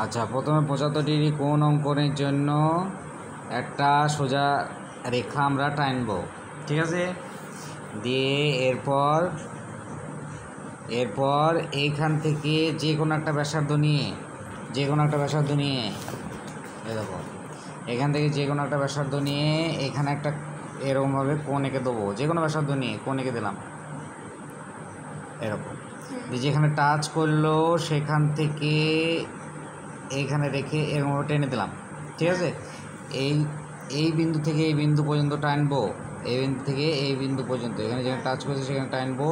আচ্ছা, প্রথমে 75 ডিগ্রি কোণ অঙ্কনের জন্য একটা সোজা রেখা আমরা টানব, ঠিক আছে। দিয়ে এরপর এইখান থেকে যে কোনো একটা ব্যাসার্ধ নিয়ে দেখো, এখান থেকে যে কোনো একটা ব্যাসার্ধ নিয়ে এখানে একটা এরকমভাবে কোণ এঁকে দেবো। যে কোনো ব্যাসার্ধ নিয়ে কোণ এঁকে দিলাম এরকম। যেখানে টাচ করলো সেখান থেকে এইখানে রেখে এরকমভাবে টেনে দিলাম, ঠিক আছে। এই বিন্দু থেকে এই বিন্দু পর্যন্ত টানবো, এই বিন্দু থেকে এই বিন্দু পর্যন্ত, এখানে যেখানে টাচ করেছে সেখানে টানবো।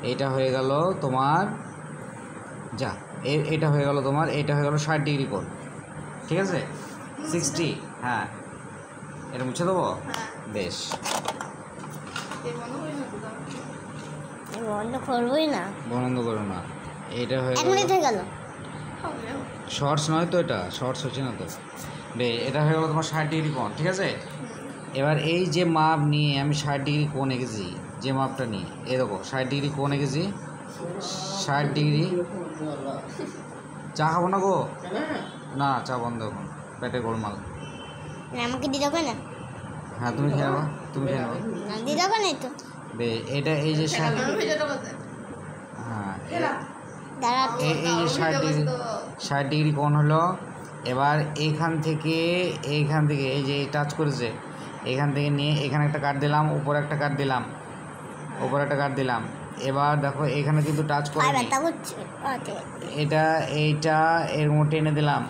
এইটা হয়ে গেল তোমার এটা হয়ে গেল 60 ডিগ্রি কোণ, ঠিক আছে। 60, হ্যাঁ, এটা মুছে দেবো। বেশ, বন্ধ করো না। এটা হয়ে গেল শর্টস নয় তো, এটা শর্টস হচ্ছে না তো। এটা হয়ে গেল তোমার 60 ডিগ্রি কোণ, ঠিক আছে। এবার এই যে মাপ নিয়ে আমি 60 ডিগ্রি কোণ এঁকেছি, যে মাপটা নিয়ে এরকম 60 ডিগ্রি কোণ এঁকেছি, 60 ডিগ্রি। চা খাবো না গো, না চা বন্ধ, এখন পেটে গোলমাল। আমাকে দিতে হবে না? হ্যাঁ, তুমি খেয়ে নেবো, দিতে হবে না তো। এটা এই যে হ্যাঁ, এই যে 60 ডিগ্রি কোণ হলো। এবার এইখান থেকে এই যে টাচ করেছে, এখান থেকে নিয়ে এখানে একটা কাট দিলাম, উপরে একটা কাট দিলাম, এবার দেখো এখানে কিন্তু টাচ করে এইটা এরকম টেনে দিলাম।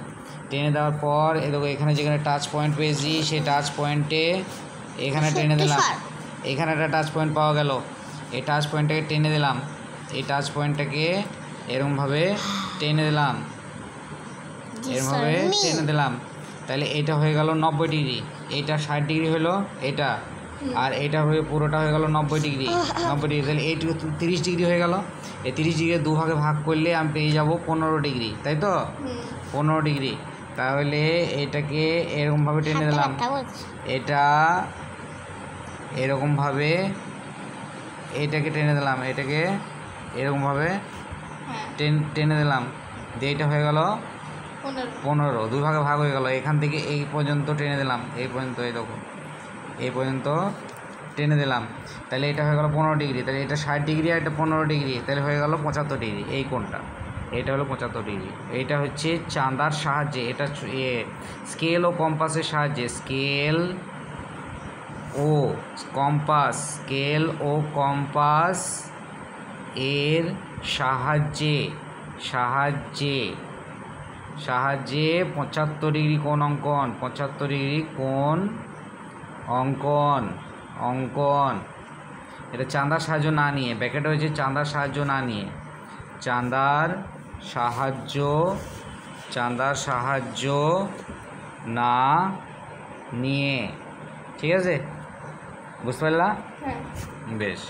টেনে দেওয়ার পর দেখো এখানে যেখানে টাচ পয়েন্ট পেয়েছি সেই টাচ পয়েন্টে এখানে টেনে দিলাম। এখানে একটা টাচ পয়েন্ট পাওয়া গেল, এই টাচ পয়েন্টটাকে টেনে দিলাম। এই টাচ পয়েন্টটাকে এরকমভাবে টেনে দিলাম, তাহলে এটা হয়ে গেল 90 ডিগ্রি। এইটা 60 ডিগ্রি হলো এটা, আর এটা হয়ে পুরোটা হয়ে গেল 90 ডিগ্রি। তাহলে এইটুকু 30 ডিগ্রি হয়ে গেল। এই 30 ডিগ্রি দুভাগে ভাগ করলে আমি পেয়ে যাব 15 ডিগ্রি, তাই তো। 15 ডিগ্রি। তাহলে এটাকে এরকমভাবে টেনে দিলাম, এটা এরকমভাবে এটাকে টেনে দিলাম, এটাকে এরকমভাবে টেনে দিলাম। দিয়ে এটা হয়ে গেল 15, দুই ভাগে ভাগ হয়ে গেল। এখান থেকে এই পর্যন্ত টেনে দিলাম, এই পর্যন্ত, এই দেখো এই পর্যন্ত টেনে দিলাম। তাহলে এটা হয়ে গেল 15 ডিগ্রি। তাহলে এটা 60 ডিগ্রি আর এটা 15 ডিগ্রি, তাহলে হয়ে গেল 75 ডিগ্রি। এই কোণটা, এটা হলো 75 ডিগ্রি। এইটা হচ্ছে চাঁদার সাহায্যে, এটা স্কেল ও কম্পাসের সাহায্যে, স্কেল ও কম্পাস এর সাহায্যে 75 ডিগ্রি কোণ অঙ্কন। এটা চাঁদার সাহায্য না নিয়ে, ব্যাকেটে হয়েছে চাঁদার সাহায্য না নিয়ে, চাঁদার সাহায্য না নিয়ে, ঠিক আছে, বুঝতে পারলা? বেশ।